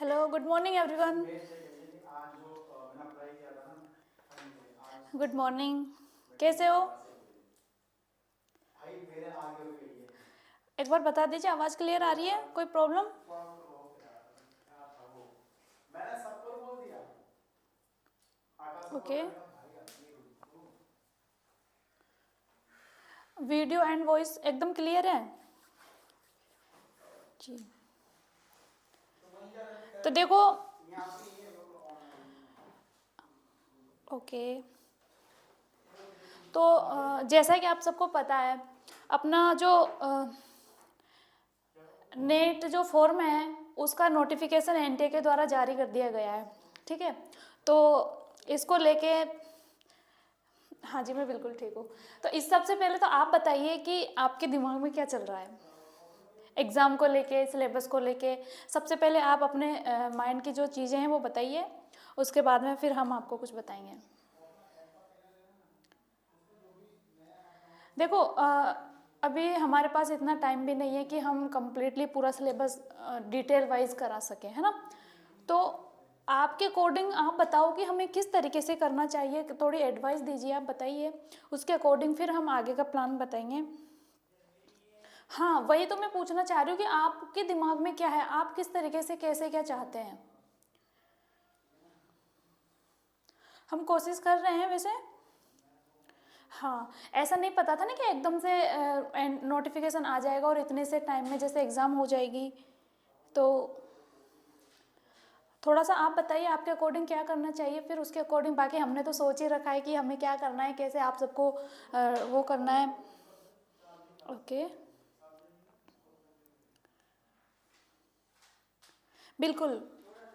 Hello, good morning everyone. Good morning. कैसे हो? एक बार बता दीजिए, आवाज़ क्लियर आ रही है? कोई problem? Okay. Video and voice एकदम क्लियर है जी। तो देखो, ओके, तो जैसा कि आप सबको पता है, अपना जो नेट जो फॉर्म है उसका नोटिफिकेशन एनटीए के द्वारा जारी कर दिया गया है। ठीक है, तो इसको लेके, हाँ जी, मैं बिल्कुल ठीक हूँ। तो इस सबसे पहले तो आप बताइए कि आपके दिमाग में क्या चल रहा है एग्ज़ाम को लेके, सिलेबस को लेके। सबसे पहले आप अपने माइंड की जो चीज़ें हैं वो बताइए, उसके बाद में फिर हम आपको कुछ बताएंगे। देखो, अभी हमारे पास इतना टाइम भी नहीं है कि हम कम्प्लीटली पूरा सिलेबस डिटेल वाइज करा सकें, है ना। तो आपके अकॉर्डिंग आप बताओ कि हमें किस तरीके से करना चाहिए, थोड़ी एडवाइस दीजिए, आप बताइए। उसके अकॉर्डिंग फिर हम आगे का प्लान बताएंगे। हाँ, वही तो मैं पूछना चाह रही हूँ कि आपके दिमाग में क्या है, आप किस तरीके से कैसे क्या चाहते हैं। हम कोशिश कर रहे हैं वैसे। हाँ, ऐसा नहीं पता था ना कि एकदम से नोटिफिकेशन आ जाएगा और इतने से टाइम में जैसे एग्ज़ाम हो जाएगी। तो थोड़ा सा आप बताइए आपके अकॉर्डिंग क्या करना चाहिए, फिर उसके अकॉर्डिंग बाकी हमने तो सोच ही रखा है कि हमें क्या करना है, कैसे आप सबको वो करना है। ओके, बिल्कुल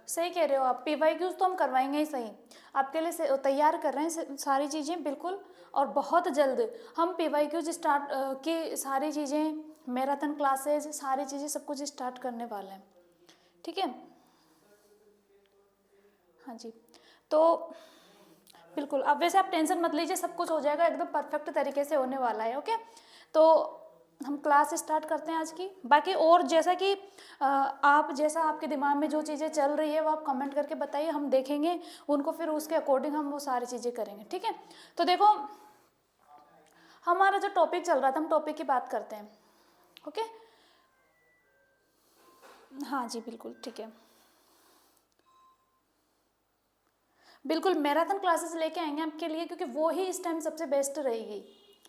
सही कह रहे हो आप। पीवाईक्यूज तो हम करवाएंगे ही सही, आपके लिए तैयार कर रहे हैं सारी चीज़ें, बिल्कुल। और बहुत जल्द हम पीवाईक्यूज स्टार्ट की सारी चीज़ें, मैराथन क्लासेज, सारी चीज़ें सब कुछ स्टार्ट करने वाले हैं। ठीक है, हाँ जी। तो बिल्कुल, अब वैसे आप टेंशन मत लीजिए, सब कुछ हो जाएगा, एकदम परफेक्ट तरीके से होने वाला है। ओके, तो हम क्लास स्टार्ट करते हैं आज की। बाकी और जैसा कि आप, जैसा आपके दिमाग में जो चीज़ें चल रही है वो आप कमेंट करके बताइए, हम देखेंगे उनको, फिर उसके अकॉर्डिंग हम वो सारी चीज़ें करेंगे। ठीक है, तो देखो, हमारा जो टॉपिक चल रहा था, हम टॉपिक की बात करते हैं। ओके, हाँ जी, बिल्कुल ठीक है। बिल्कुल मैराथन क्लासेस लेके आएंगे आपके लिए, क्योंकि वो ही इस टाइम सबसे बेस्ट रहेगी,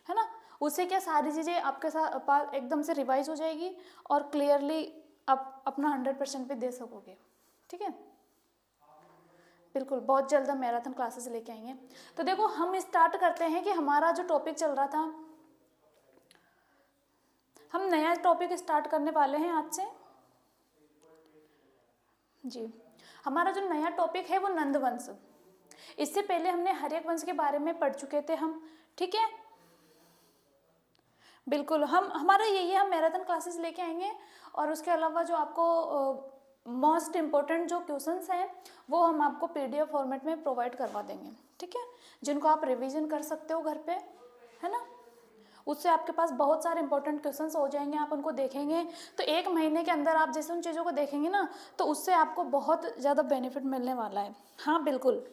है ना। उससे क्या, सारी चीज़ें आपके साथ पास एकदम से रिवाइज हो जाएगी और क्लियरली आप अपना 100% भी दे सकोगे। ठीक है, बिल्कुल, बहुत जल्द हम मैराथन क्लासेस लेके आएंगे। तो देखो, हम स्टार्ट करते हैं कि हमारा जो टॉपिक चल रहा था, हम नया टॉपिक स्टार्ट करने वाले हैं आज से जी। हमारा जो नया टॉपिक है वो नंदवंश। इससे पहले हमने हर्यक वंश के बारे में पढ़ चुके थे हम। ठीक है, बिल्कुल, हम हमारा यही है, हम मैराथन क्लासेस लेके आएंगे। और उसके अलावा जो आपको मोस्ट इम्पोर्टेंट जो क्वेश्चंस हैं वो हम आपको पीडीएफ फॉर्मेट में प्रोवाइड करवा देंगे। ठीक है, जिनको आप रिवीजन कर सकते हो घर पे, है ना। उससे आपके पास बहुत सारे इंपॉर्टेंट क्वेश्चंस हो जाएंगे, आप उनको देखेंगे तो 1 महीने के अंदर आप जैसे उन चीज़ों को देखेंगे ना, तो उससे आपको बहुत ज़्यादा बेनिफिट मिलने वाला है। हाँ बिल्कुल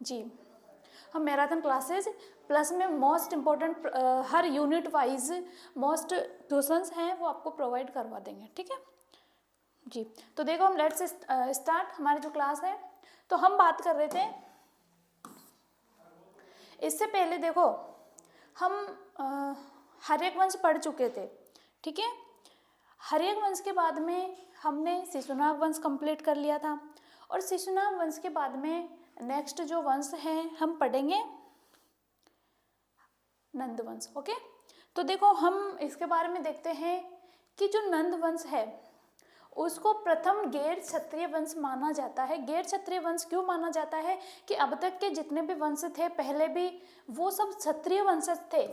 जी, हम मैराथन क्लासेस प्लस में मोस्ट इम्पॉर्टेंट हर यूनिट वाइज मोस्ट क्वेश्चंस हैं वो आपको प्रोवाइड करवा देंगे। ठीक है जी, तो देखो, हम लेट्स स्टार्ट हमारी जो क्लास है। तो हम बात कर रहे थे, इससे पहले देखो, हम हर्यक वंश पढ़ चुके थे। ठीक है, हर्यक वंश के बाद में हमने शिशुनाग वंश कंप्लीट कर लिया था, और शिशुनाग वंश के बाद में नेक्स्ट जो वंश है हम पढ़ेंगे नंद वंश। ओके, तो देखो, हम इसके बारे में देखते हैं कि जो नंद वंश है उसको प्रथम गैर क्षत्रिय वंश माना जाता है। गैर क्षत्रिय वंश क्यों माना जाता है कि अब तक के जितने भी वंश थे पहले भी, वो सब क्षत्रिय वंशज थे,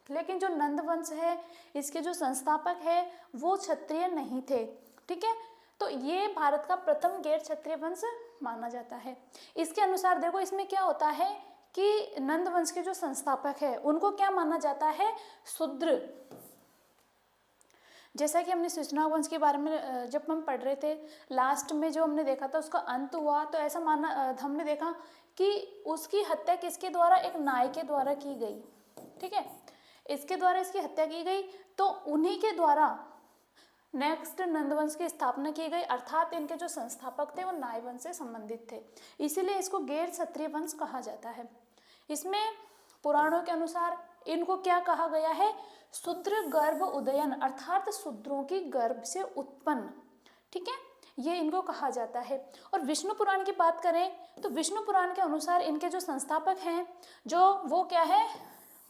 लेकिन जो नंद वंश है इसके जो संस्थापक है वो क्षत्रिय नहीं थे। ठीक है, तो ये भारत का प्रथम गैर क्षत्रिय वंश माना जाता है। इसके अनुसार देखो, इसमें क्या होता है कि नंद वंश के जो संस्थापक है उनको क्या माना जाता है, शूद्र। जैसा कि हमने शिशुनाग वंश के बारे में जब हम पढ़ रहे थे लास्ट में जो हमने देखा था उसका अंत हुआ, तो ऐसा माना हमने देखा कि उसकी हत्या किसके द्वारा, एक नाई के द्वारा की गई, ठीक है, इसके द्वारा इसकी हत्या की गई। तो उन्हीं के द्वारा नेक्स्ट नंदवंश की स्थापना की गई, अर्थात इनके जो संस्थापक थे वो नाई वंश से संबंधित थे, इसीलिए इसको गैर क्षत्रिय वंश कहा जाता है। इसमें पुराणों के अनुसार इनको क्या कहा गया है, शूद्र गर्भ उदयन, अर्थात शूद्रों की गर्भ से उत्पन्न, ठीक है, ये इनको कहा जाता है। और विष्णु पुराण की बात करें तो विष्णु पुराण के अनुसार इनके जो संस्थापक हैं जो वो क्या है,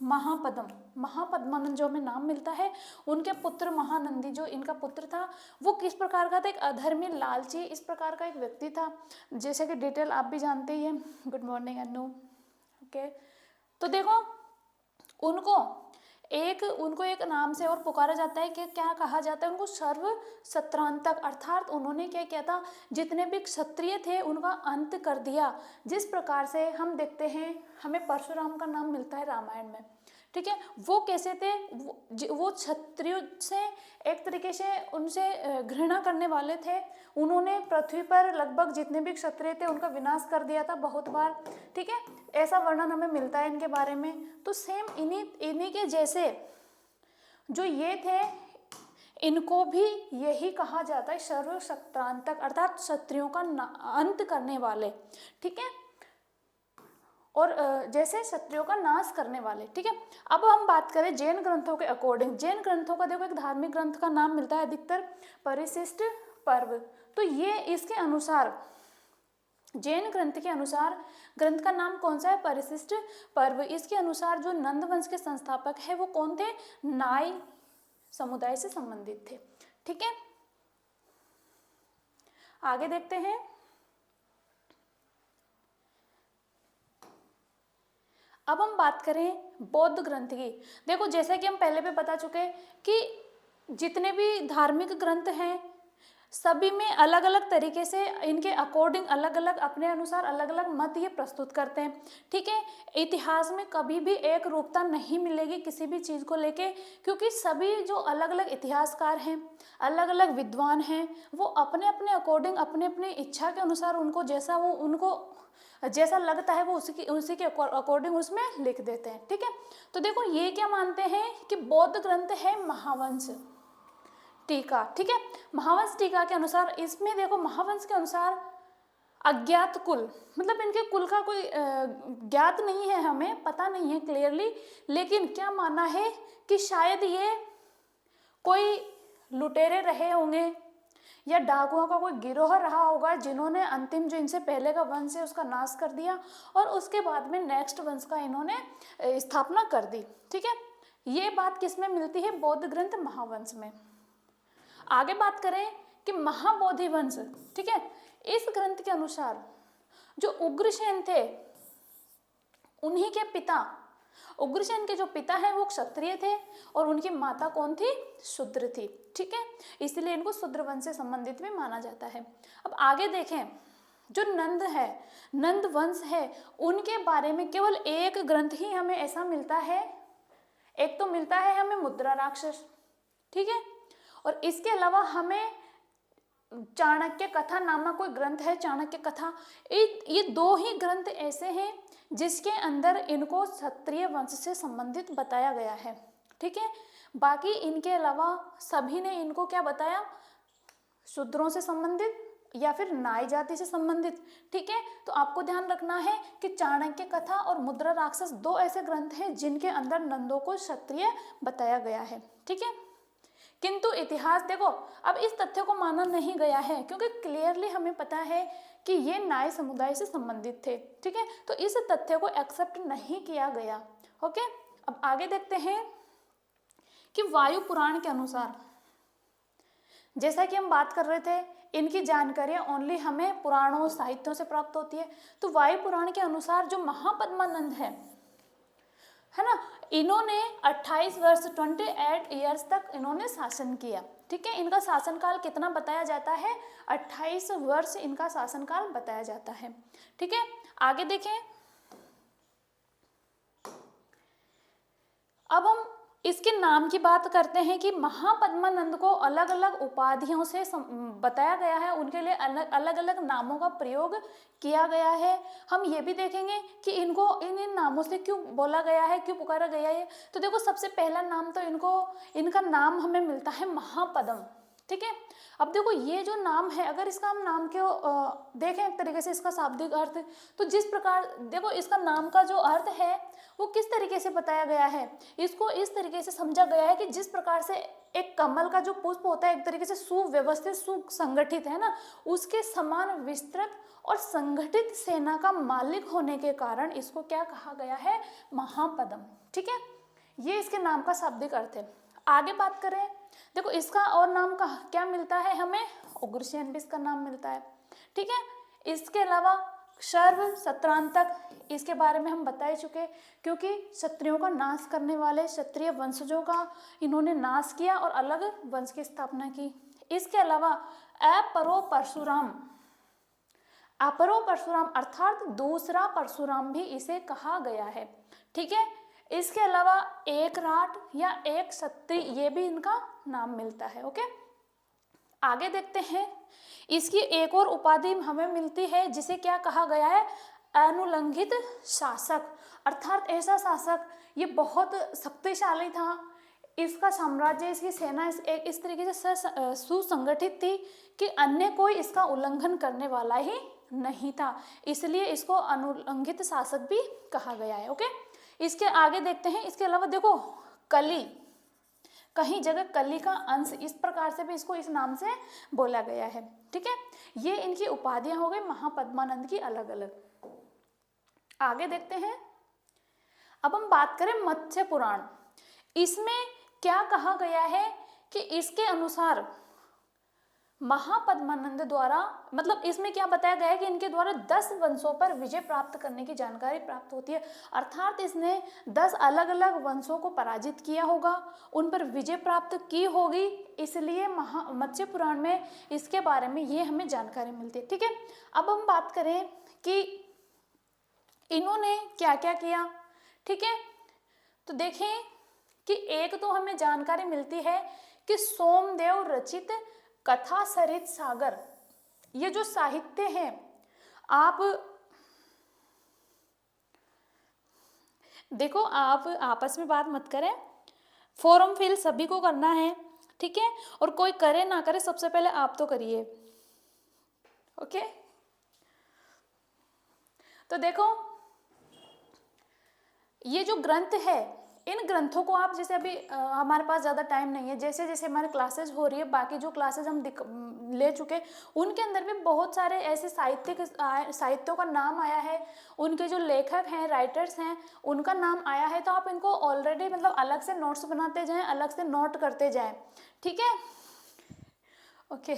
महापद्मानंद जो हमें नाम मिलता है, उनके पुत्र महानंदी जो इनका पुत्र था वो किस प्रकार का था, एक अधर्मी लालची इस प्रकार का एक व्यक्ति था, जैसे कि डिटेल आप भी जानते ही हैं। गुड मॉर्निंग अनु। ओके, तो देखो उनको एक नाम से और पुकारा जाता है कि क्या कहा जाता है, उनको सर्व सत्रांतक, अर्थात उन्होंने क्या किया था, जितने भी क्षत्रिय थे उनका अंत कर दिया। जिस प्रकार से हम देखते हैं हमें परशुराम का नाम मिलता है रामायण में, ठीक है, वो कैसे थे, वो क्षत्रियों से एक तरीके से उनसे घृणा करने वाले थे, उन्होंने पृथ्वी पर लगभग जितने भी क्षत्रिय थे उनका विनाश कर दिया था बहुत बार, ठीक है, ऐसा वर्णन हमें मिलता है इनके बारे में। तो सेम इन्हीं के जैसे जो ये थे इनको भी यही कहा जाता है सर्वसत्रांतक, अर्थात क्षत्रियों का अंत करने वाले, ठीक है, और जैसे क्षत्रियों का नाश करने वाले, ठीक है। अब हम बात करें जैन ग्रंथों के अकॉर्डिंग, जैन ग्रंथों का देखो एक धार्मिक ग्रंथ का नाम मिलता है अधिकतर परिशिष्ट पर्व, तो ये इसके अनुसार जैन ग्रंथ के अनुसार ग्रंथ का नाम कौन सा है, परिशिष्ट पर्व। इसके अनुसार जो नंद वंश के संस्थापक है वो कौन थे, नाई समुदाय से संबंधित थे, ठीक है। आगे देखते हैं, अब हम बात करें बौद्ध ग्रंथ की। देखो जैसा कि हम पहले भी बता चुके कि जितने भी धार्मिक ग्रंथ हैं सभी में अलग अलग तरीके से इनके अकॉर्डिंग अलग अलग अपने अनुसार अलग अलग मत ये प्रस्तुत करते हैं, ठीक है। इतिहास में कभी भी एक रूपता नहीं मिलेगी किसी भी चीज़ को लेके, क्योंकि सभी जो अलग अलग इतिहासकार हैं, अलग अलग विद्वान हैं, वो अपने अपने अकॉर्डिंग अपने अपने इच्छा के अनुसार उनको जैसा लगता है वो उसी के अकॉर्डिंग उसमें लिख देते हैं, ठीक है। तो देखो ये क्या मानते हैं कि बौद्ध ग्रंथ है महावंश टीका, ठीक है। महावंश टीका के अनुसार इसमें देखो महावंश के अनुसार अज्ञात कुल, मतलब इनके कुल का कोई ज्ञात नहीं है, हमें पता नहीं है क्लियरली, लेकिन क्या माना है कि शायद ये कोई लुटेरे रहे होंगे या डाकुओं का कोई गिरोह रहा होगा जिन्होंने अंतिम जो इनसे पहले का वंश है उसका नाश कर दिया और उसके बाद में नेक्स्ट वंश का इन्होंने स्थापना कर दी, ठीक है। ये बात किस में मिलती है, बौद्ध ग्रंथ महावंश में। आगे बात करें कि महाबोधि वंश, ठीक है, इस ग्रंथ के अनुसार जो उग्रसेन थे उन्हीं के पिता, उग्रसेन के जो पिता हैं वो क्षत्रिय थे और उनकी माता कौन थी, शूद्र थी, ठीक है, इसलिए इनको शूद्र वंश से संबंधित भी माना जाता है। अब आगे देखें, जो नंद है, नंद वंश है, उनके बारे में केवल एक ग्रंथ ही हमें ऐसा मिलता है, एक तो मिलता है हमें मुद्रा राक्षस, ठीक है, और इसके अलावा हमें चाणक्य कथा नामक कोई ग्रंथ है, चाणक्य कथा। ये दो ही ग्रंथ ऐसे हैं जिसके अंदर इनको क्षत्रिय वंश से संबंधित बताया गया है, ठीक है। बाकी इनके अलावा सभी ने इनको क्या बताया, शूद्रों से संबंधित या फिर नाई जाति से संबंधित, ठीक है। तो आपको ध्यान रखना है कि चाणक्य कथा और मुद्रा राक्षस दो ऐसे ग्रंथ हैं जिनके अंदर नंदों को क्षत्रिय बताया गया है, ठीक है। किंतु इतिहास देखो अब इस तथ्य को माना नहीं गया है क्योंकि क्लियरली हमें पता है कि ये नाई समुदाय से संबंधित थे, ठीक है, तो इस तथ्य को एक्सेप्ट नहीं किया गया, ओके। अब आगे देखते हैं कि वायु पुराण के अनुसार, जैसा कि हम बात कर रहे थे इनकी जानकारियां ओनली हमें पुराणों साहित्यों से प्राप्त होती है, तो वायु पुराण के अनुसार जो महापद्मानंद है ना, इन्होंने 28 वर्ष 28 ईयर्स तक इन्होंने शासन किया, ठीक है। इनका शासनकाल कितना बताया जाता है, 28 वर्ष इनका शासनकाल बताया जाता है, ठीक है। आगे देखें, अब हम इसके नाम की बात करते हैं कि महापद्मानंद को अलग अलग उपाधियों से बताया गया है, उनके लिए अलग अलग नामों का प्रयोग किया गया है। हम ये भी देखेंगे कि इनको इन नामों से क्यों बोला गया है, क्यों पुकारा गया है। तो देखो सबसे पहला नाम तो इनका नाम हमें मिलता है महापद्म, ठीक है। अब देखो ये जो नाम है, अगर इसका हम नाम को देखें एक तरीके से इसका शाब्दिक अर्थ, तो जिस प्रकार देखो इसका नाम का जो अर्थ है वो किस तरीके से बताया गया है, इसको इस तरीके से समझा गया है कि जिस प्रकार से एक कमल का जो पुष्प होता है एक तरीके से सुव्यवस्थित सुसंगठित है ना, उसके समान विस्तृत और संगठित सेना का मालिक होने के कारण इसको क्या कहा गया है, महापद्म, ठीक है। ये इसके नाम का शाब्दिक अर्थ है। आगे बात करें, देखो इसका और नाम का क्या मिलता है हमें, उग्रसेन भी इसका नाम मिलता है, ठीक है। इसके अलावा शर्व सत्रांतक, इसके बारे में हम बता ही चुके, क्योंकि क्षत्रियों का नाश करने वाले क्षत्रिय वंशजों का इन्होंने नाश किया और अलग वंश की स्थापना की। इसके अलावा अपरो परशुराम, अपरो परशुराम अर्थात दूसरा परशुराम भी इसे कहा गया है, ठीक है। इसके अलावा एक राट या एक क्षत्रिय, ये भी इनका नाम मिलता है, ओके। आगे देखते हैं, इसकी एक और उपाधि हमें मिलती है जिसे क्या कहा गया है, अनुलंघित शासक, अर्थात ऐसा शासक ये बहुत शक्तिशाली था, इसका साम्राज्य, इसकी सेना इस तरीके से सुसंगठित थी कि अन्य कोई इसका उल्लंघन करने वाला ही नहीं था, इसलिए इसको अनुलंघित शासक भी कहा गया है, ओके। इसके आगे देखते हैं, इसके अलावा देखो कली, कहीं जगह कली का अंश, इस प्रकार से भी इसको इस नाम से बोला गया है, ठीक है। ये इनकी उपाधियां हो गई महापद्मानंद की अलग अलग। आगे देखते हैं, अब हम बात करें मत्स्य पुराण, इसमें क्या कहा गया है कि इसके अनुसार महापद्मानंद द्वारा, मतलब इसमें क्या बताया गया है कि इनके द्वारा 10 वंशों पर विजय प्राप्त करने की जानकारी प्राप्त होती है, अर्थात इसने 10 अलग अलग वंशों को पराजित किया होगा, उन पर विजय प्राप्त की होगी, इसलिए मत्स्य पुराण में इसके बारे में ये हमें जानकारी मिलती है, ठीक है। अब हम बात करें कि इन्होंने क्या क्या किया, ठीक है। तो देखें कि एक तो हमें जानकारी मिलती है कि सोमदेव रचित कथा सरित सागर, ये जो साहित्य है, आप देखो आप आपस में बात मत करें, फॉर्म फिल सभी को करना है, ठीक है, और कोई करे ना करे सबसे पहले आप तो करिए, ओके। तो देखो ये जो ग्रंथ है, इन ग्रंथों को आप जैसे अभी हमारे पास ज़्यादा टाइम नहीं है, जैसे जैसे हमारे क्लासेज हो रही है, बाकी जो क्लासेज हम ले चुके उनके अंदर भी बहुत सारे ऐसे साहित्यों का नाम आया है, उनके जो लेखक हैं, राइटर्स हैं, उनका नाम आया है, तो आप इनको ऑलरेडी मतलब अलग से नोट्स बनाते जाएं, अलग से नोट करते जाएं, ठीक है, ओके,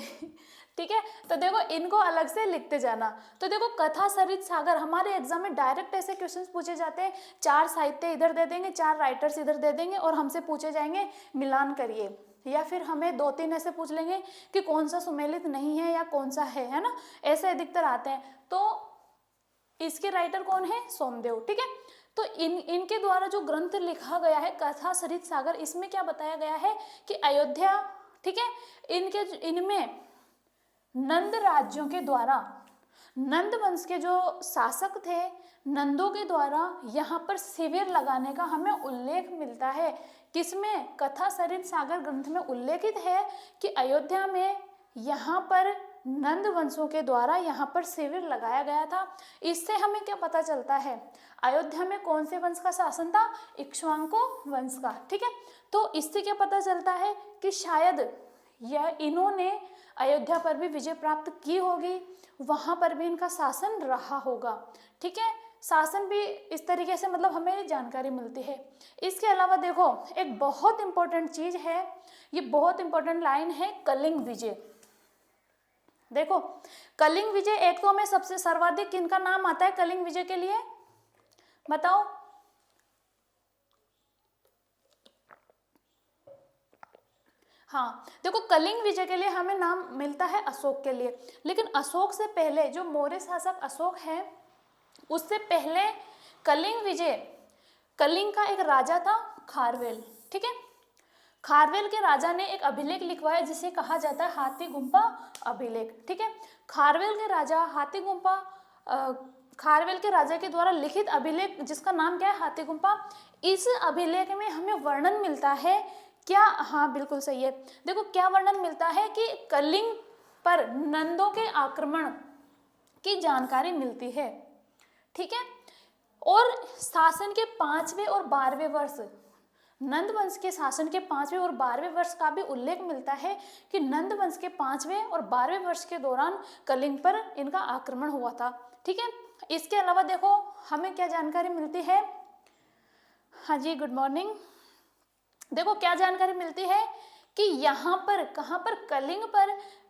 ठीक है। तो देखो इनको अलग से लिखते जाना। तो देखो कथा सरित सागर, हमारे एग्जाम में डायरेक्ट ऐसे क्वेश्चंस पूछे जाते हैं, 4 साहित्य इधर दे देंगे, 4 राइटर्स इधर दे देंगे और हमसे पूछे जाएंगे मिलान करिए, या फिर हमें 2-3 ऐसे पूछ लेंगे कि कौन सा सुमेलित नहीं है या कौन सा है ना, ऐसे अधिकतर आते हैं। तो इसके राइटर कौन है, सोमदेव, ठीक है। तो इनके द्वारा जो ग्रंथ लिखा गया है कथा सरित सागर, इसमें क्या बताया गया है कि अयोध्या, ठीक है, इनमें नंद राज्यों के द्वारा, नंद वंश के जो शासक थे, नंदों के द्वारा यहाँ पर शिविर लगाने का हमें उल्लेख मिलता है, किसमें, कथा सरित सागर ग्रंथ में उल्लेखित है कि अयोध्या में यहाँ पर नंद वंशों के द्वारा यहाँ पर शिविर लगाया गया था। इससे हमें क्या पता चलता है, अयोध्या में कौन से वंश का शासन था, इक्ष्वाकु वंश का, ठीक है। तो इससे क्या पता चलता है कि शायद यह इन्होंने अयोध्या पर भी विजय प्राप्त की होगी, वहां पर भी इनका शासन रहा होगा, ठीक है। शासन भी इस तरीके से मतलब हमें जानकारी मिलती है। इसके अलावा देखो एक बहुत इंपॉर्टेंट चीज है, ये बहुत इंपॉर्टेंट लाइन है, कलिंग विजय। देखो कलिंग विजय, एक तो हमें सबसे सर्वाधिक किनका नाम आता है कलिंग विजय के लिए, बताओ, हाँ देखो कलिंग विजय के लिए हमें नाम मिलता है अशोक के लिए, लेकिन अशोक से पहले जो मौर्य शासक अशोक है, उससे पहले कलिंग विजय, कलिंग का एक राजा था खारवेल, ठीक है। खारवेल के राजा ने एक अभिलेख लिखवाया जिसे कहा जाता है हाथी गुम्फा अभिलेख, ठीक है। खारवेल के राजा खारवेल के राजा के द्वारा लिखित अभिलेख जिसका नाम क्या है, हाथी गुम्फा। इस अभिलेख में हमें वर्णन मिलता है क्या, हाँ बिल्कुल सही है, देखो क्या वर्णन मिलता है कि कलिंग पर नंदों के आक्रमण की जानकारी मिलती है, ठीक है। और शासन के 5वें और 12वें वर्ष, नंद वंश के शासन के 5वें और 12वें वर्ष का भी उल्लेख मिलता है कि नंद वंश के 5वें और 12वें वर्ष के दौरान कलिंग पर इनका आक्रमण हुआ था, ठीक है। इसके अलावा देखो हमें क्या जानकारी मिलती है, हाँ जी गुड मॉर्निंग। देखो क्या जानकारी मिलती है कि यहाँ पर, कहाँ पर,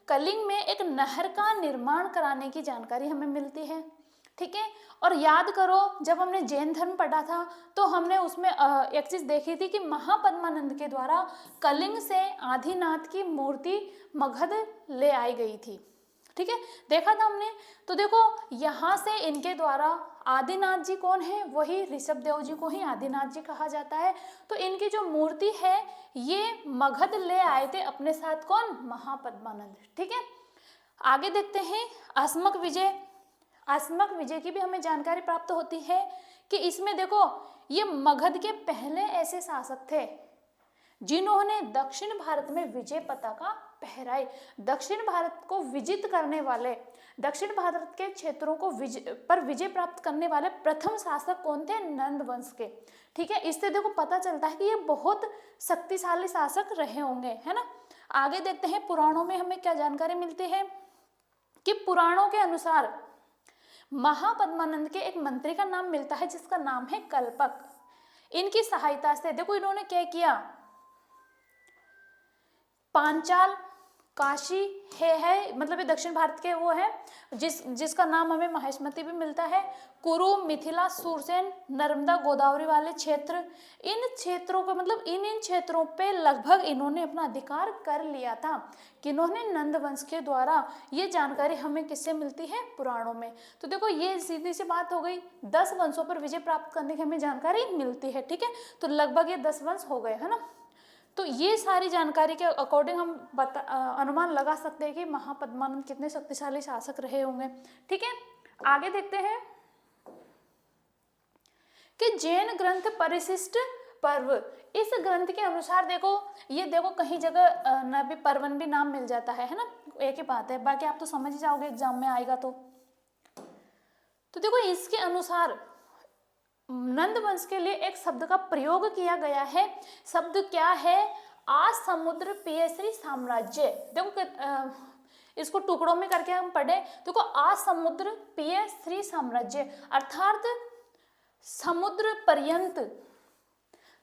कलिंग में एक नहर का निर्माण कराने की जानकारी हमें मिलती है, ठीक है। और याद करो जब हमने जैन धर्म पढ़ा था तो हमने उसमें एक चीज देखी थी कि महापद्मानंद के द्वारा कलिंग से आदिनाथ की मूर्ति मगध ले आई गई थी, ठीक है, देखा था हमने। तो देखो यहाँ से इनके द्वारा आदिनाथ जी कौन है, वही ऋषभ देव जी को ही आदिनाथ जी कहा जाता है। तो इनकी जो मूर्ति है ये मगध ले आए थे अपने साथ, कौन, महापद्मानंद, ठीक है। आगे देखते हैं अस्मक विजय। अस्मक विजय की भी हमें जानकारी प्राप्त होती है कि इसमें देखो ये मगध के पहले ऐसे शासक थे जिन्होंने दक्षिण भारत में विजय पताका फहराई। दक्षिण भारत को विजित करने वाले, दक्षिण भारत के क्षेत्रों को पर विजय प्राप्त करने वाले प्रथम शासक कौन थे, नंद वंश के, ठीक है। इससे देखो पता चलता है कि ये बहुत शक्तिशाली शासक रहे होंगे, है ना। आगे देखते हैं पुराणों में हमें क्या जानकारी मिलती है कि पुराणों के अनुसार महापद्मानंद के एक मंत्री का नाम मिलता है जिसका नाम है कल्पक। इनकी सहायता से देखो इन्होंने क्या किया, पांचाल, काशी है मतलब ये दक्षिण भारत के वो है जिसका नाम हमें महेशमती भी मिलता है, कुरु, मिथिला, सुरसेन, नर्मदा, गोदावरी वाले क्षेत्र, इन क्षेत्रों पे मतलब इन क्षेत्रों पे लगभग इन्होंने अपना अधिकार कर लिया था। किन्होंने, नंद वंश के द्वारा। ये जानकारी हमें किससे मिलती है, पुराणों में। तो देखो ये सीधी सी बात हो गई, 10 वंशों पर विजय प्राप्त करने की हमें जानकारी मिलती है, ठीक है। तो लगभग ये 10 वंश हो गए, है ना। तो ये सारी जानकारी के अकॉर्डिंग हम अनुमान लगा सकते हैं कि महापद्मानंद कितने शक्तिशाली शासक रहे होंगे, ठीक है। आगे देखते हैं कि जैन ग्रंथ परिशिष्ट पर्व, इस ग्रंथ के अनुसार देखो ये देखो कहीं जगह नबी पर्वन भी नाम मिल जाता है ना, एक ही बात है, बाकी आप तो समझ ही जाओगे एग्जाम में आएगा तो देखो इसके अनुसार नंद वंश के लिए एक शब्द का प्रयोग किया गया है। शब्द क्या है, आसमुद्र पेयश्री साम्राज्य। देखो इसको टुकड़ों में करके हम पढ़े, देखो आसमुद्र पेयश्री साम्राज्य अर्थात समुद्र पर्यंत,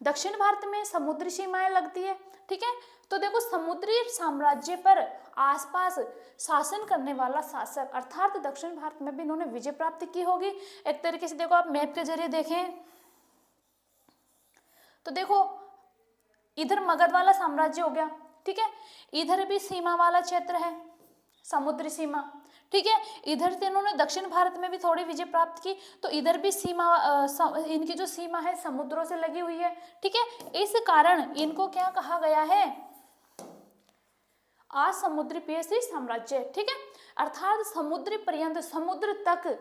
दक्षिण भारत में समुद्री सीमाएं लगती है, ठीक है। तो देखो समुद्री साम्राज्य पर आसपास शासन करने वाला शासक अर्थात दक्षिण भारत में भी इन्होंने विजय प्राप्त की होगी। एक तरीके से देखो आप मैप के जरिए देखें तो देखो इधर मगध वाला साम्राज्य हो गया, ठीक है, इधर भी सीमा वाला क्षेत्र है, समुद्री सीमा, ठीक है। इधर से इन्होंने दक्षिण भारत में भी थोड़ी विजय प्राप्त की, तो इधर भी सीमा इनकी जो सीमा है समुद्रों से लगी हुई है, ठीक है। इस कारण इनको क्या कहा गया है, असमुद्री पेयश्री साम्राज्य, ठीक है। अर्थात समुद्री पर्यंत, समुद्र तक,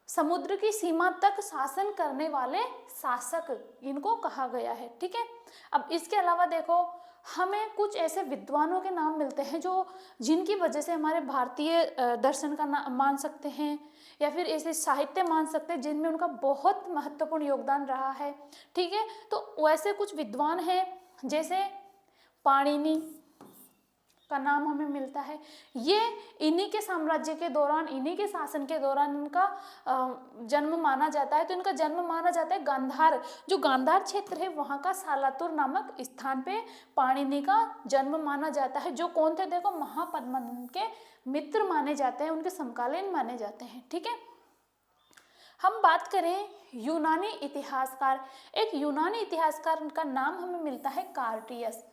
समुद्र की सीमा तक शासन करने वाले शासक इनको कहा गया है, ठीक है। अब इसके अलावा देखो हमें कुछ ऐसे विद्वानों के नाम मिलते हैं जो जिनकी वजह से हमारे भारतीय दर्शन का नाम मान सकते हैं या फिर ऐसे साहित्य मान सकते हैं जिनमें उनका बहुत महत्वपूर्ण योगदान रहा है, ठीक है। तो वैसे कुछ विद्वान हैं जैसे पाणिनि का नाम हमें मिलता है, ये इन्हीं के साम्राज्य के दौरान, इन्हीं के शासन के दौरान इनका जन्म माना जाता है। तो इनका जन्म माना जाता है गांधार, जो गांधार क्षेत्र है वहाँ का सालातुर नामक स्थान पे पाणिनि का जन्म माना जाता है। जो कौन थे, देखो महापद्मानंद के मित्र माने जाते हैं, उनके समकालीन माने जाते हैं, ठीक है। हम बात करें यूनानी इतिहासकार, एक यूनानी इतिहासकार का नाम हमें मिलता है कार्टियस,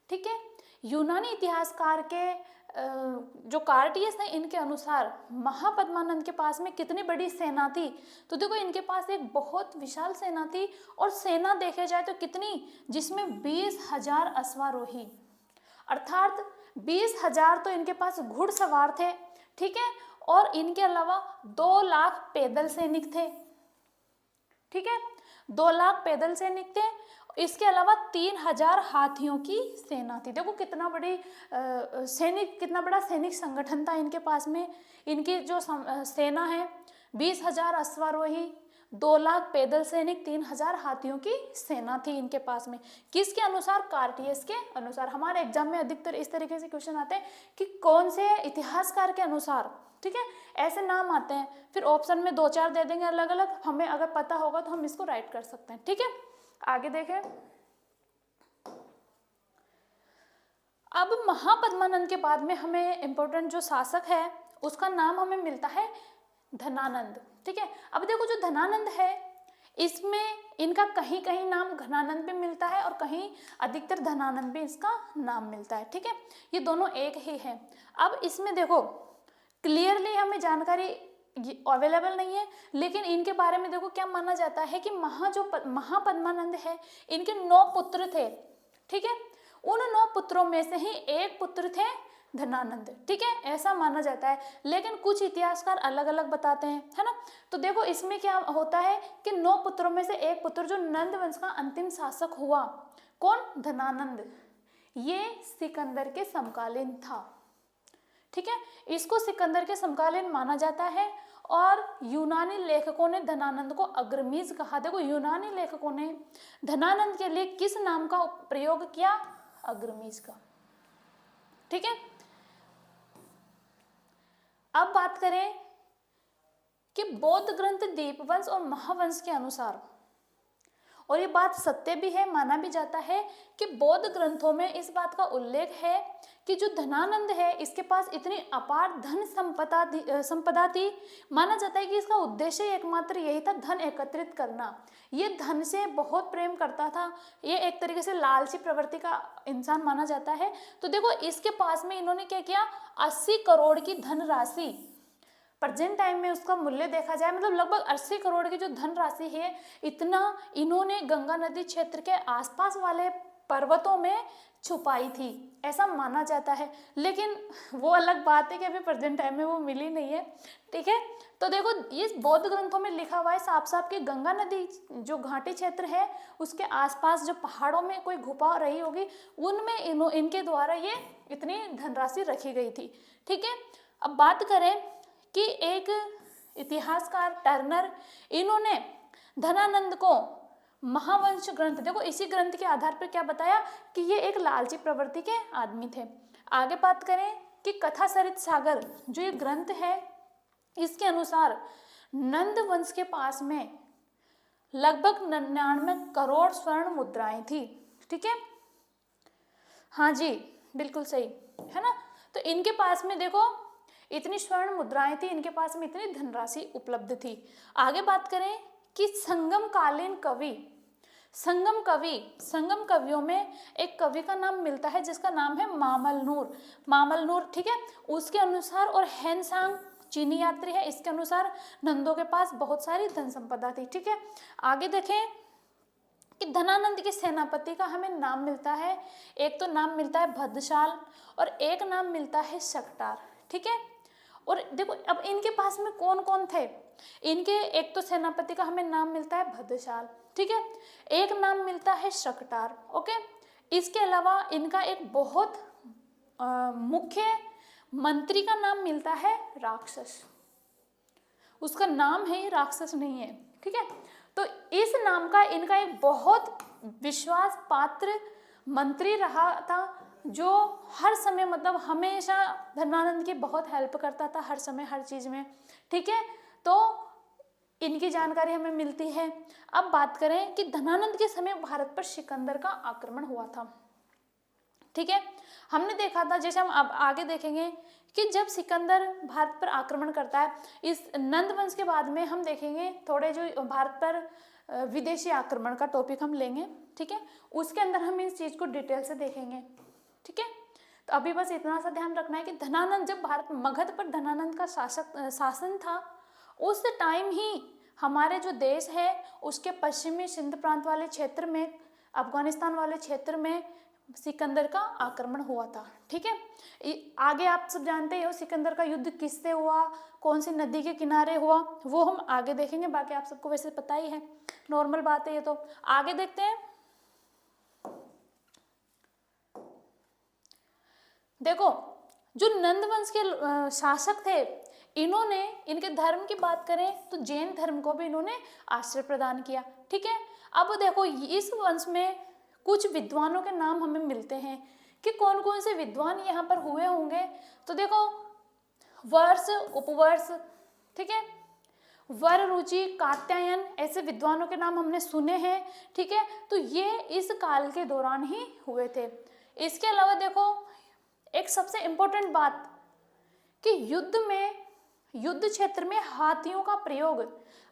ठीक है। यूनानी इतिहासकार के जो कार्टियस है इनके अनुसार महापद्मानंद के पास में कितनी बड़ी सेना थी, तो देखो इनके पास एक बहुत विशाल सेना थी, और सेना देखे जाए तो कितनी, जिसमें 20,000 अश्वारोही, अर्थात 20,000 तो इनके पास घुड़सवार थे, ठीक है, और इनके अलावा 2 लाख पैदल सैनिक थे, ठीक है, 2 लाख पैदल सैनिक थे, इसके अलावा 3,000 हाथियों की सेना थी। देखो कितना बड़ी सैनिक, कितना बड़ा सैनिक संगठन था इनके पास में। इनकी जो सेना है 20,000 अश्वारोही, 2 लाख पैदल सैनिक, 3,000 हाथियों की सेना थी इनके पास में। किसके अनुसार? कार्टियस के अनुसार। हमारे एग्जाम में अधिकतर इस तरीके से क्वेश्चन आते हैं कि कौन से इतिहासकार के अनुसार, ठीक है, ऐसे नाम आते हैं, फिर ऑप्शन में 2-4 दे देंगे अलग अलग, हमें अगर पता होगा तो हम इसको राइट कर सकते हैं, ठीक है। आगे देखें, अब महापद्मानंद के बाद में हमें इम्पोर्टेंट जो शासक है उसका नाम हमें मिलता है धनानंद, ठीक है। अब देखो जो धनानंद है इसमें इनका कहीं कहीं नाम घनानंद भी मिलता है और कहीं अधिकतर धनानंद भी इसका नाम मिलता है, ठीक है, ये दोनों एक ही है। अब इसमें देखो क्लियरली हमें जानकारी अवेलेबल नहीं है, लेकिन इनके बारे में देखो क्या माना जाता है कि महापद्मानंद है, इनके 9 पुत्र थे, ठीक है, उन 9 पुत्रों में से ही एक पुत्र थे धनानंद, ठीक है, ऐसा माना जाता है, लेकिन कुछ इतिहासकार अलग अलग बताते हैं, है ना। तो देखो इसमें क्या होता है कि 9 पुत्रों में से एक पुत्र जो नंद वंश का अंतिम शासक हुआ, कौन? धनानंद, ये सिकंदर के समकालीन था, ठीक है, इसको सिकंदर के समकालीन माना जाता है, और यूनानी लेखकों ने धनानंद को अग्रमीज कहा। देखो यूनानी लेखकों ने धनानंद के लिए किस नाम का प्रयोग किया? अग्रमीज का, ठीक है। अब बात करें कि बौद्ध ग्रंथ दीपवंश और महावंश के अनुसार, और ये बात सत्य भी है, माना भी जाता है कि बौद्ध ग्रंथों में इस बात का उल्लेख है कि जो धनानंद है इसके पास इतनी अपार धन संपदा थी, माना जाता है कि इसका उद्देश्य एकमात्र यही था धन एकत्रित करना। ये धन से बहुत प्रेम करता था, ये एक तरीके से लालची प्रवृत्ति का इंसान माना जाता है। तो देखो इसके पास में इन्होंने क्या किया, 80 करोड़ की धनराशि, प्रेजेंट टाइम में उसका मूल्य देखा जाए मतलब लगभग 80 करोड़ की जो धनराशि है, इतना इन्होंने गंगा नदी क्षेत्र के आसपास वाले पर्वतों में छुपाई थी, ऐसा माना जाता है। लेकिन वो अलग बात है कि अभी प्रेजेंट टाइम में वो मिली नहीं है, ठीक है। तो देखो ये बौद्ध ग्रंथों में लिखा हुआ है साफ साफ कि गंगा नदी जो घाटी क्षेत्र है उसके आसपास जो पहाड़ों में कोई गुफा रही होगी, उनमें इनके द्वारा ये इतनी धनराशि रखी गई थी, ठीक है। अब बात करें कि एक इतिहासकार टर्नर, इन्होंने धनानंद को महावंश ग्रंथ, देखो इसी ग्रंथ के आधार पर क्या बताया कि ये एक लालची प्रवृत्ति के आदमी थे। आगे बात करें कि कथा सरित सागर जो ये ग्रंथ है, इसके अनुसार नंद वंश के पास में लगभग 99 करोड़ स्वर्ण मुद्राएं थी, ठीक है, हाँ जी बिल्कुल सही है ना। तो इनके पास में देखो इतनी स्वर्ण मुद्राएं थी, इनके पास में इतनी धनराशि उपलब्ध थी। आगे बात करें कि संगमकालीन कवि, संगम कवियों में एक कवि का नाम मिलता है जिसका नाम है मामल नूर, ठीक है, उसके अनुसार, और हेनसांग चीनी यात्री है, इसके अनुसार नंदों के पास बहुत सारी धन संपदा थी, ठीक है। आगे देखें कि धनानंद के सेनापति का हमें नाम मिलता है, एक तो नाम मिलता है भद्रशाल और एक नाम मिलता है शकटार, ठीक है। और देखो अब इनके पास में कौन कौन थे, इनके एक तो सेनापति का हमें नाम मिलता है भद्रशाल, ठीक है, एक नाम मिलता है शकटार, ओके। इसके अलावा इनका एक बहुत मुख्य मंत्री का नाम मिलता है राक्षस, उसका नाम है, राक्षस नहीं है, ठीक है। तो इस नाम का इनका एक बहुत विश्वास पात्र मंत्री रहा था, जो हर समय मतलब हमेशा धनानंद की बहुत हेल्प करता था, हर समय हर चीज में, ठीक है। तो इनकी जानकारी हमें मिलती है। अब बात करें कि धनानंद के समय भारत पर सिकंदर का आक्रमण हुआ था, ठीक है। हमने देखा था, जैसे हम अब आगे देखेंगे कि जब सिकंदर भारत पर आक्रमण करता है, इस नंद वंश के बाद में हम देखेंगे थोड़े जो भारत पर विदेशी आक्रमण का टॉपिक हम लेंगे, ठीक है, उसके अंदर हम इस चीज को डिटेल से देखेंगे, ठीक है। तो तो अभी बस इतना सा ध्यान रखना है कि धनानंद, जब भारत मगध पर धनानंद का शासन था, उस टाइम ही हमारे जो देश है उसके पश्चिमी सिंध प्रांत वाले क्षेत्र में, अफगानिस्तान वाले क्षेत्र में सिकंदर का आक्रमण हुआ था। ठीक है, आगे आप सब जानते हो सिकंदर का युद्ध किससे हुआ, कौन सी नदी के किनारे हुआ, वो हम आगे देखेंगे। बाकी आप सबको वैसे पता ही है, नॉर्मल बात है ये तो। आगे देखते हैं। देखो, जो नंद वंश के शासक थे, इन्होंने, इनके धर्म की बात करें तो जैन धर्म को भी इन्होंने आश्रय प्रदान किया। ठीक है, अब देखो इस वंश में कुछ विद्वानों के नाम हमें मिलते हैं कि कौन कौन से विद्वान यहाँ पर हुए होंगे। तो देखो, वर्ष, उपवर्ष, ठीक है, वर, रुचि, कात्यायन, ऐसे विद्वानों के नाम हमने सुने हैं। ठीक है, तो ये इस काल के दौरान ही हुए थे। इसके अलावा देखो, एक सबसे इम्पोर्टेंट बात कि युद्ध क्षेत्र में हाथियों का प्रयोग,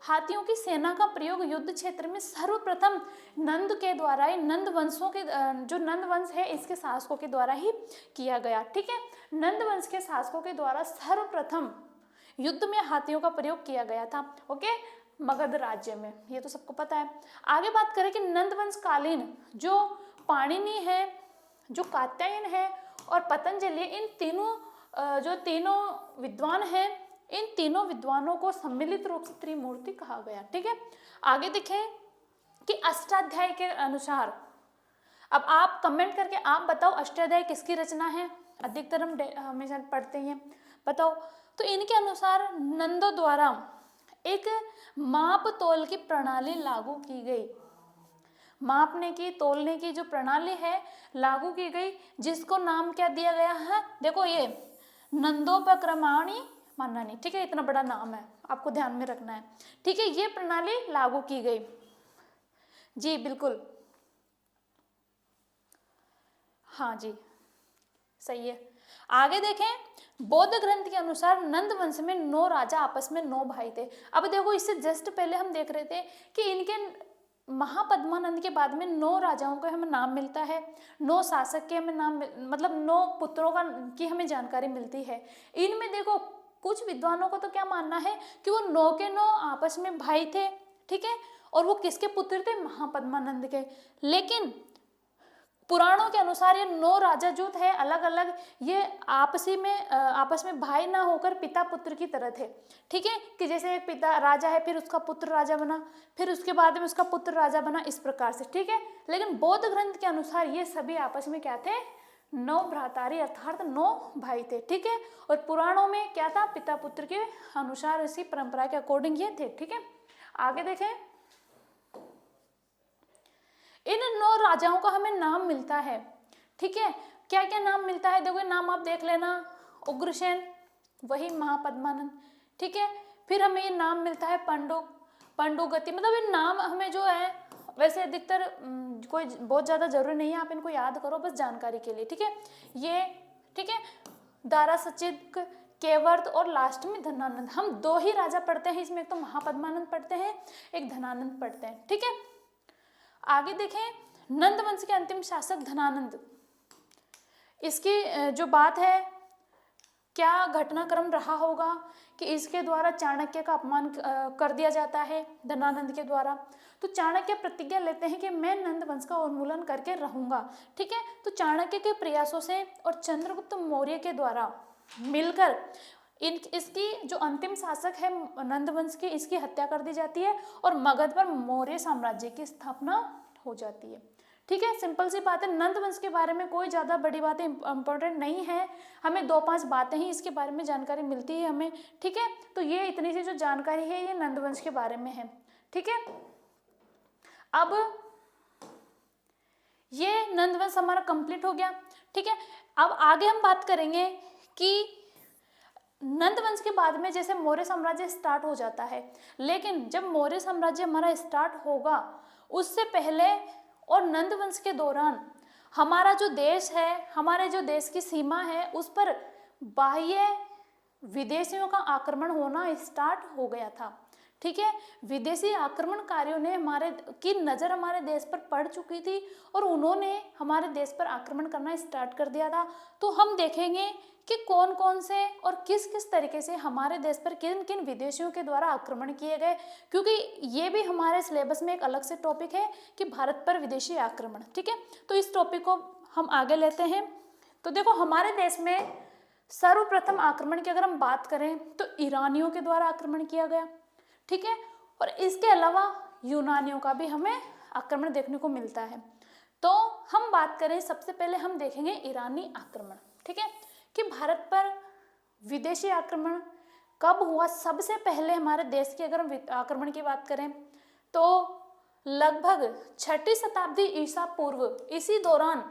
हाथियों की सेना का प्रयोग युद्ध क्षेत्र में सर्वप्रथम नंद के द्वारा ही, नंद वंशों के, जो नंद वंश है इसके शासकों के द्वारा ही किया गया। ठीक है, नंद वंश के शासकों के द्वारा सर्वप्रथम युद्ध में हाथियों का प्रयोग किया गया था। ओके, मगध राज्य में, ये तो सबको पता है। आगे बात करें कि नंद वंश कालीन जो पाणिनि है, जो कात्यायन है और पतंजलि, इन तीनों जो तीनों विद्वान हैं, इन तीनों विद्वानों को सम्मिलित रूप से त्रिमूर्ति कहा गया। ठीक है, आगे देखें कि अष्टाध्यायी के अनुसार, अब आप कमेंट करके आप बताओ अष्टाध्यायी किसकी रचना है, अधिकतर हम हमेशा पढ़ते हैं, बताओ। तो इनके अनुसार नंदों द्वारा एक माप तोल की प्रणाली लागू की गई, मापने की, तोलने की जो प्रणाली है लागू की गई, जिसको नाम क्या दिया गया है, देखो ये नंदोपक्रमाणी माननी। ठीक है, इतना बड़ा नाम है, आपको ध्यान में रखना है। ठीक है, ये प्रणाली लागू की गई। जी बिल्कुल, हाँ जी सही है। आगे देखें, बौद्ध ग्रंथ के अनुसार नंद वंश में 9 राजा, आपस में 9 भाई थे। अब देखो, इससे जस्ट पहले हम देख रहे थे कि इनके महापद्मानंद के बाद में 9 राजाओं का हमें नाम मिलता है, 9 शासक के हमें नाम, मतलब 9 पुत्रों का की हमें जानकारी मिलती है। इनमें देखो, कुछ विद्वानों को तो क्या मानना है कि वो 9 के 9 आपस में भाई थे। ठीक है, और वो किसके पुत्र थे, महापद्मानंद के। लेकिन पुराणों के अनुसार ये 9 राजा जो थे अलग अलग, ये आपस में भाई ना होकर पिता पुत्र की तरह थे। ठीक है, कि जैसे एक पिता राजा है, फिर उसका पुत्र राजा बना, फिर उसके बाद में उसका पुत्र राजा बना, इस प्रकार से। ठीक है, लेकिन बौद्ध ग्रंथ के अनुसार ये सभी आपस में क्या थे, 9 भ्रातारी अर्थात 9 भाई थे। ठीक है, और पुराणों में क्या था, पिता पुत्र के अनुसार, इसी परंपरा के अकॉर्डिंग ये थे। ठीक है, आगे देखें, इन 9 राजाओं का हमें नाम मिलता है। ठीक है, क्या क्या नाम मिलता है, देखो नाम आप देख लेना, उग्रसेन, वही महापद्मानंद। ठीक है, फिर हमें ये नाम मिलता है पंडुगति, मतलब ये नाम हमें जो है, वैसे अधिकतर कोई बहुत ज़्यादा जरूरी नहीं है, आप इनको याद करो बस जानकारी के लिए। ठीक है, ये ठीक है, दारा सचिद, केवर्त और लास्ट में धनानंद। हम 2 ही राजा पढ़ते हैं इसमें, एक तो महापद्मानंद पढ़ते हैं, एक धनानंद पढ़ते हैं। ठीक है, आगे देखें, नंद वंश के अंतिम शासक धनानंद, इसकी जो बात है, क्या घटनाक्रम रहा होगा कि इसके द्वारा चाणक्य का अपमान कर दिया जाता है धनानंद के द्वारा। तो चाणक्य प्रतिज्ञा लेते हैं कि मैं नंद वंश का उन्मूलन करके रहूंगा। ठीक है, तो चाणक्य के प्रयासों से और चंद्रगुप्त मौर्य के द्वारा मिलकर इसकी जो अंतिम शासक है नंद वंश की, इसकी हत्या कर दी जाती है और मगध पर मौर्य साम्राज्य की स्थापना हो जाती है। ठीक है, सिंपल सी बात है, नंद वंश के बारे में कोई ज़्यादा बड़ी बातें इंपॉर्टेंट नहीं है, हमें 2-5 बातें ही इसके बारे में जानकारी मिलती है हमें। ठीक है, तो ये इतनी सी जो जानकारी है ये नंद वंश के बारे में है। ठीक है, अब ये नंद वंश हमारा कंप्लीट हो गया। ठीक है, अब आगे हम बात करेंगे कि नंद वंश के बाद में जैसे मौर्य साम्राज्य स्टार्ट हो जाता है, लेकिन जब मौर्य साम्राज्य हमारा स्टार्ट होगा उससे पहले और नंद वंश के दौरान हमारा जो देश है, हमारे जो देश की सीमा है, उस पर बाह्य विदेशियों का आक्रमण होना स्टार्ट हो गया था। ठीक है। विदेशी आक्रमणकारियों ने नज़र हमारे देश पर पड़ चुकी थी और उन्होंने हमारे देश पर आक्रमण करना स्टार्ट कर दिया था। तो हम देखेंगे कि कौन कौन से और किस किस तरीके से हमारे देश पर किन किन विदेशियों के द्वारा आक्रमण किए गए, क्योंकि ये भी हमारे सिलेबस में एक अलग से टॉपिक है कि भारत पर विदेशी आक्रमण। ठीक है, तो इस टॉपिक को हम आगे लेते हैं। तो देखो, हमारे देश में सर्वप्रथम आक्रमण की अगर हम बात करें तो ईरानियों के द्वारा आक्रमण किया गया। ठीक है, और इसके अलावा यूनानियों का भी हमें आक्रमण देखने को मिलता है। तो हम बात करें, सबसे पहले हम देखेंगे ईरानी आक्रमण। ठीक है, कि भारत पर विदेशी आक्रमण कब हुआ। सबसे पहले हमारे देश की अगर हम आक्रमण की बात करें तो लगभग 6ठी शताब्दी ईसा पूर्व, इसी दौरान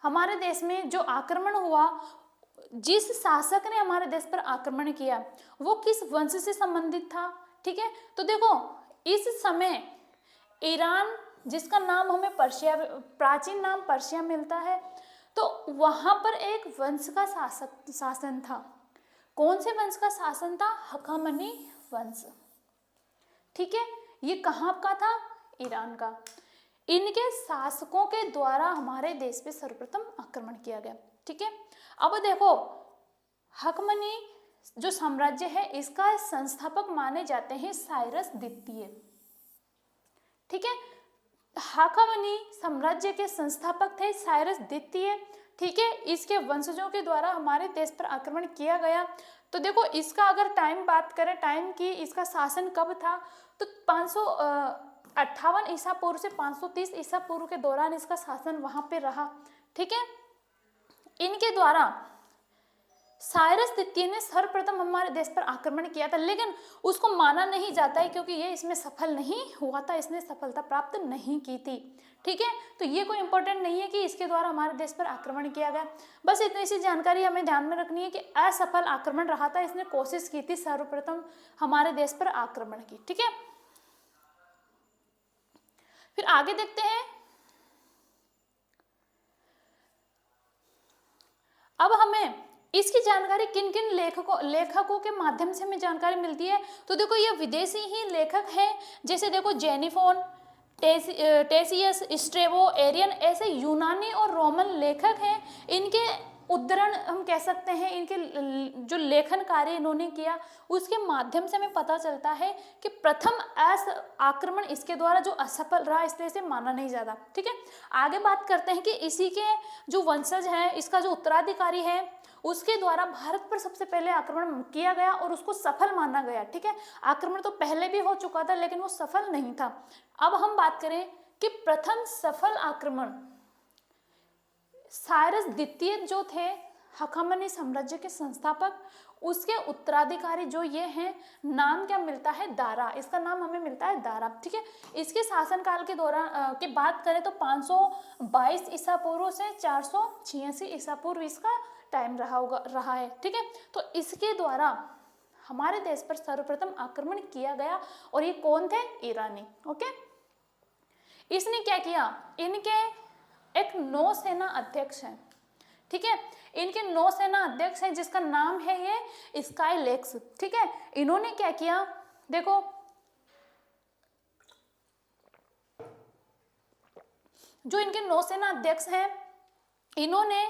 हमारे देश में जो आक्रमण हुआ, जिस शासक ने हमारे देश पर आक्रमण किया वो किस वंश से संबंधित था। ठीक है, तो देखो, इस समय ईरान, जिसका नाम हमें पर्शिया, प्राचीन नाम पर्शिया मिलता है, तो वहां पर एक वंश का शासन था। कौन से वंश का शासन था? हखामनी वंश। ठीक है, ये कहाँ का था? ईरान का। इनके शासकों के द्वारा हमारे देश पे सर्वप्रथम आक्रमण किया गया। ठीक है, अब देखो, हखमनी जो साम्राज्य है इसका संस्थापक माने जाते हैं साइरस द्वितीय। ठीक है, हखमनी साम्राज्य के संस्थापक थे साइरस द्वितीय। ठीक है, इसके वंशजों के द्वारा हमारे देश पर आक्रमण किया गया। तो देखो, इसका अगर टाइम बात करें, टाइम की, इसका शासन कब था, तो 558 ईसा पूर्व से 530 ईसा पूर्व के दौरान इसका शासन वहां पे रहा। ठीक है, इनके द्वारा साइरस द्वितीय ने सर्वप्रथम हमारे देश पर आक्रमण किया था, लेकिन उसको माना नहीं जाता है क्योंकि ये इसमें सफल नहीं हुआ था, इसने सफलता प्राप्त नहीं की थी। ठीक है, तो ये कोई इंपॉर्टेंट नहीं है कि इसके द्वारा हमारे देश पर आक्रमण किया गया। बस इतनी सी जानकारी हमें ध्यान में रखनी है कि असफल आक्रमण रहा था, इसने कोशिश की थी सर्वप्रथम हमारे देश पर आक्रमण की। ठीक है, फिर आगे देखते हैं। अब हमें इसकी जानकारी किन किन लेखकों के माध्यम से हमें जानकारी मिलती है। तो देखो, ये विदेशी ही लेखक हैं, जैसे देखो जेनिफोन, टेसियस, स्ट्रेबो, एरियन, ऐसे यूनानी और रोमन लेखक हैं। इनके उद्धरण हम कह सकते हैं, इनके जो लेखन कार्य इन्होंने किया उसके माध्यम से हमें पता चलता है कि प्रथम आक्रमण इसके द्वारा जो असफल रहा, इसलिए इसे माना नहीं जाता। ठीक है, आगे बात करते हैं कि इसी के जो वंशज हैं, इसका जो उत्तराधिकारी है, उसके द्वारा भारत पर सबसे पहले आक्रमण किया गया और उसको सफल माना गया। ठीक है, आक्रमण तो पहले भी हो चुका था लेकिन वो सफल नहीं था। अब हम बात करें कि प्रथम सफल आक्रमण साइरस द्वितीय जो थे, हखामनी साम्राज्य के संस्थापक, उसके उत्तराधिकारी जो ये हैं, नाम क्या मिलता है? दारा। इसका नाम हमें मिलता है दारा। ठीक है, इसके शासनकाल के दौरान की बात करें तो 522 ईसा पूर्व से 486 ईसा पूर्व इसका टाइम रहा है। ठीक है, तो इसके द्वारा हमारे देश पर सर्वप्रथम आक्रमण किया गया और ये कौन थे? ईरानी। ओके, इसने क्या किया? इनके एक नौसेना अध्यक्ष हैं। ठीक है, इनके नौसेना अध्यक्ष हैं जिसका नाम है ये स्काईलेक्स। ठीक है, इन्होंने क्या किया? देखो, जो इनके नौसेना अध्यक्ष हैं, इन्होंने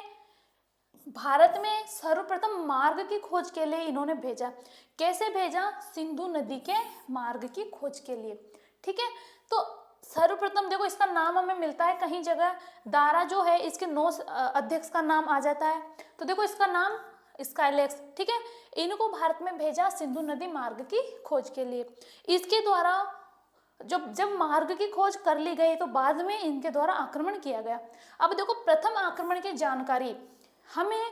भारत में सर्वप्रथम मार्ग की खोज के लिए इन्होंने भेजा। कैसे भेजा? सिंधु नदी के मार्ग की खोज के लिए। ठीक है, तो सर्वप्रथम देखो, इसका नाम हमें मिलता है कहीं जगह, दारा जो है इसके नौ अध्यक्ष का नाम आ जाता है। तो देखो, इसका नाम स्काईलेक्स। ठीक है, इनको भारत में भेजा सिंधु नदी मार्ग की खोज के लिए। इसके द्वारा जब मार्ग की खोज कर ली गई तो बाद में इनके द्वारा आक्रमण किया गया। अब देखो, प्रथम आक्रमण की जानकारी हमें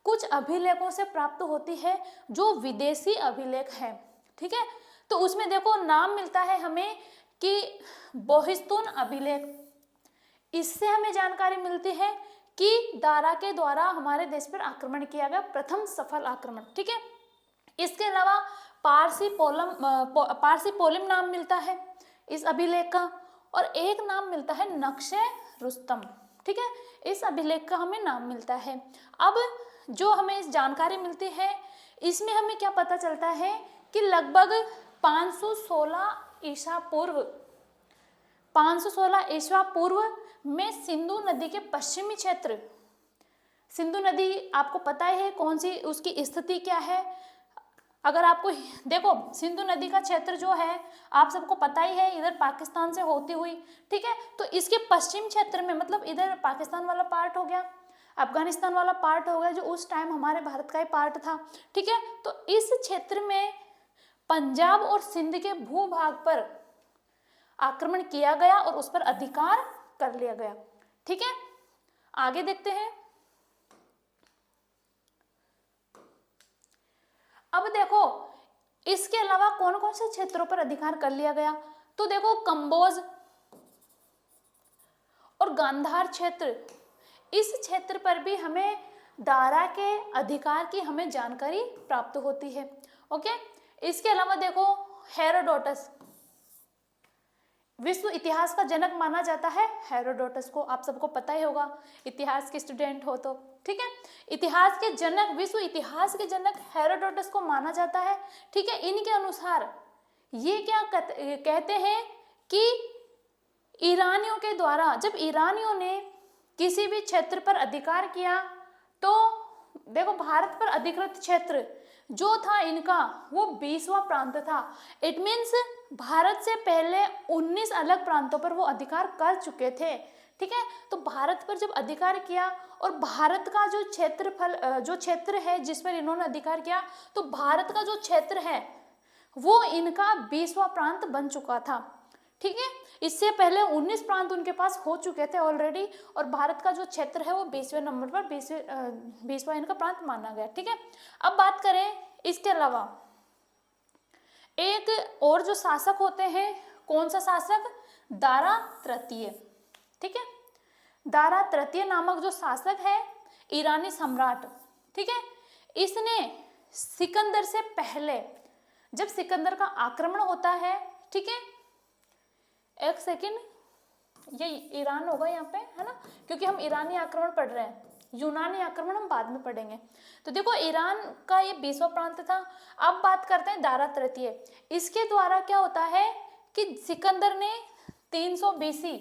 कुछ अभिलेखों से प्राप्त होती है जो विदेशी अभिलेख है। ठीक है, तो उसमें देखो नाम मिलता है हमें कि बोहिस्तून अभिलेख। इससे हमें जानकारी मिलती है कि दारा के द्वारा हमारे देश पर आक्रमण किया गया, प्रथम सफल आक्रमण। ठीक है, इसके अलावा पारसी पोलिम नाम मिलता है इस अभिलेख का, और एक नाम मिलता है नक्शे रुस्तम। ठीक है, इस अभिलेख का हमें नाम मिलता है। अब जो हमें इस जानकारी मिलती है, इसमें हमें क्या पता चलता है कि लगभग 516 ईसा पूर्व 516 ईसा पूर्व में सिंधु नदी के पश्चिमी क्षेत्र, सिंधु नदी आपको पता है कौन सी, उसकी स्थिति क्या है। अगर आपको देखो सिंधु नदी का क्षेत्र जो है आप सबको पता ही है, इधर पाकिस्तान से होती हुई, ठीक है। तो इसके पश्चिम क्षेत्र में, मतलब इधर पाकिस्तान वाला पार्ट हो गया, अफगानिस्तान वाला पार्ट हो गया, जो उस टाइम हमारे भारत का ही पार्ट था, ठीक है। तो इस क्षेत्र में पंजाब और सिंध के भूभाग पर आक्रमण किया गया और उस पर अधिकार कर लिया गया, ठीक है। आगे देखते हैं। अब देखो इसके अलावा कौन कौन से क्षेत्रों पर अधिकार कर लिया गया, तो देखो कंबोज और गांधार क्षेत्र, इस क्षेत्र पर भी हमें दारा के अधिकार की हमें जानकारी प्राप्त होती है, ओके। इसके अलावा देखो हेरोडोटस, विश्व इतिहास का जनक माना जाता है हेरोडोटस को, आप सबको पता ही होगा, इतिहास के स्टूडेंट हो तो, ठीक है। इतिहास के जनक, विश्व इतिहास के जनक हेरोडोटस को माना जाता है, ठीक है। इनके अनुसार ये क्या कहते हैं कि ईरानियों के द्वारा, जब ईरानियों ने किसी भी क्षेत्र पर अधिकार किया तो देखो भारत पर अधिकृत क्षेत्र जो था इनका वो 20वां प्रांत था। इट मीन्स भारत से पहले 19 अलग प्रांतों पर वो अधिकार कर चुके थे, ठीक है। तो भारत पर जब अधिकार किया और भारत का जो क्षेत्र है जिस पर इन्होंने अधिकार किया, तो भारत का जो क्षेत्र है वो इनका 20वां प्रांत बन चुका था, ठीक है। इससे पहले 19 प्रांत उनके पास हो चुके थे ऑलरेडी, और भारत का जो क्षेत्र है वो 20वें नंबर पर 20वां इनका प्रांत माना गया, ठीक है। अब बात करें इसके अलावा एक और जो शासक होते हैं, कौन सा शासक, दारा तृतीय, ठीक है। दारा तृतीय नामक जो शासक है ईरानी सम्राट, ठीक है, इसने सिकंदर से पहले, जब सिकंदर का आक्रमण होता है, ठीक है, एक सेकेंड, ये ईरान होगा यहाँ पे, है ना, क्योंकि हम ईरानी आक्रमण पढ़ रहे हैं, यूनानी आक्रमण हम बाद में पढ़ेंगे। तो देखो ईरान का ये 20वां प्रांत था। अब बात करते हैं दारा तृतीय, इसके द्वारा क्या होता है कि सिकंदर ने 300 BC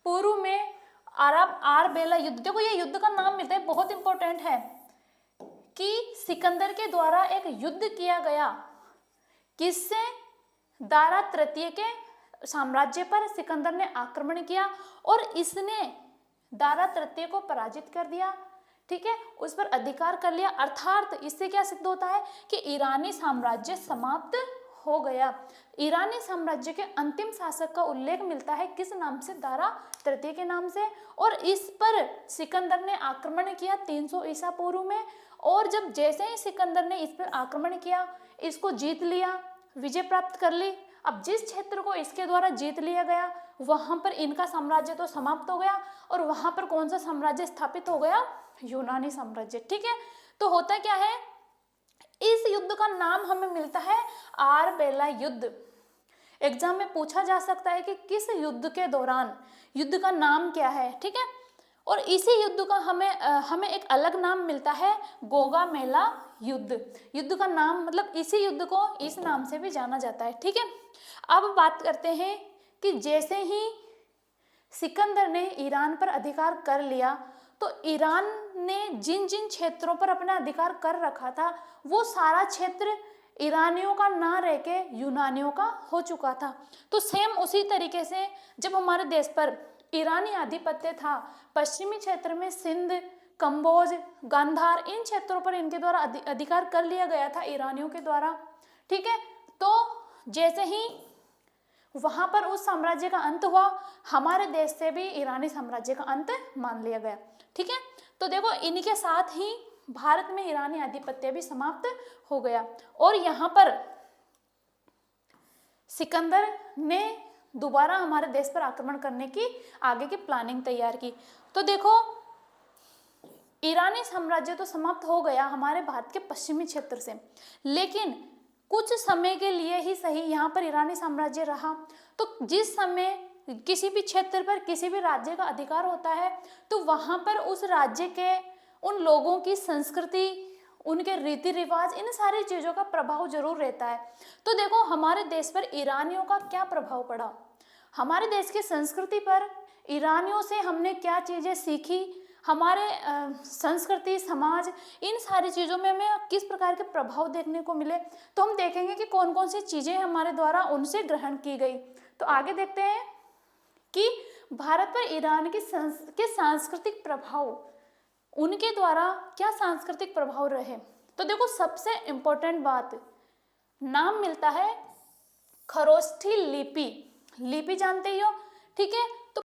पूर्व में अरब आरबेला युद्ध, देखो ये युद्ध का नाम मिलता है, बहुत इंपॉर्टेंट है, कि सिकंदर के द्वारा एक युद्ध किया गया, किससे, दारा तृतीय के साम्राज्य पर सिकंदर ने आक्रमण किया और इसने दारा तृतीय को पराजित कर दिया, ठीक है, उस पर अधिकार कर लिया। अर्थात इससे क्या सिद्ध होता है कि ईरानी साम्राज्य समाप्त हो गया। ईरानी साम्राज्य के अंतिम शासक का उल्लेख मिलता है किस नाम से, दारा तृतीय के नाम से, और इस पर सिकंदर ने आक्रमण किया 300 ईसा पूर्व में, और जब जैसे ही सिकंदर ने इस पर आक्रमण किया, इसको जीत लिया, विजय प्राप्त कर ली। अब जिस क्षेत्र को इसके द्वारा जीत लिया गया वहां पर इनका साम्राज्य तो समाप्त हो गया, और वहां पर कौन सा साम्राज्य स्थापित हो गया, यूनानी साम्राज्य, ठीक है। तो होता क्या है, इस युद्ध का नाम हमें मिलता है आरबेला युद्ध। एग्जाम में पूछा जा सकता है कि किस युद्ध के दौरान, युद्ध का नाम क्या है, ठीक है। और इसी युद्ध का हमें एक अलग नाम मिलता है गोगामेला युद्ध। युद्ध का नाम मतलब इसी युद्ध को इस नाम से भी जाना जाता है, ठीक है। अब बात करते हैं कि जैसे ही सिकंदर ने ईरान पर अधिकार कर लिया, तो ईरान ने जिन जिन क्षेत्रों पर अपना अधिकार कर रखा था वो सारा क्षेत्र ईरानियों का ना रह के यूनानियों का हो चुका था। तो सेम उसी तरीके से जब हमारे देश पर ईरानी आधिपत्य था, पश्चिमी क्षेत्र में सिंध, कंबोज, गांधार, इन क्षेत्रों पर इनके द्वारा अधिकार कर लिया गया था ईरानियों के द्वारा, ठीक है। तो जैसे ही वहां पर उस साम्राज्य का अंत हुआ, हमारे देश से भी ईरानी साम्राज्य का अंत मान लिया गया, ठीक है। तो देखो इनके साथ ही भारत में ईरानी आधिपत्य भी समाप्त हो गया, और यहाँ पर सिकंदर ने दोबारा हमारे देश पर आक्रमण करने की आगे की प्लानिंग तैयार की। तो देखो ईरानी साम्राज्य तो समाप्त हो गया हमारे भारत के पश्चिमी क्षेत्र से, लेकिन कुछ समय के लिए ही सही यहाँ पर ईरानी साम्राज्य रहा। तो जिस समय किसी भी क्षेत्र पर किसी भी राज्य का अधिकार होता है, तो वहाँ पर उस राज्य के उन लोगों की संस्कृति, उनके रीति रिवाज, इन सारी चीज़ों का प्रभाव जरूर रहता है। तो देखो हमारे देश पर ईरानियों का क्या प्रभाव पड़ा, हमारे देश की संस्कृति पर ईरानियों से हमने क्या चीज़ें सीखी, हमारे संस्कृति, समाज, इन सारी चीज़ों में हमें किस प्रकार के प्रभाव देखने को मिले, तो हम देखेंगे कि कौन कौन सी चीज़ें हमारे द्वारा उनसे ग्रहण की गई। तो आगे देखते हैं कि भारत पर ईरान के सांस्कृतिक प्रभाव, उनके द्वारा क्या सांस्कृतिक प्रभाव रहे। तो देखो सबसे इम्पोर्टेंट बात, नाम मिलता है खरोष्ठी लिपि, लिपि जानते ही हो, ठीक है।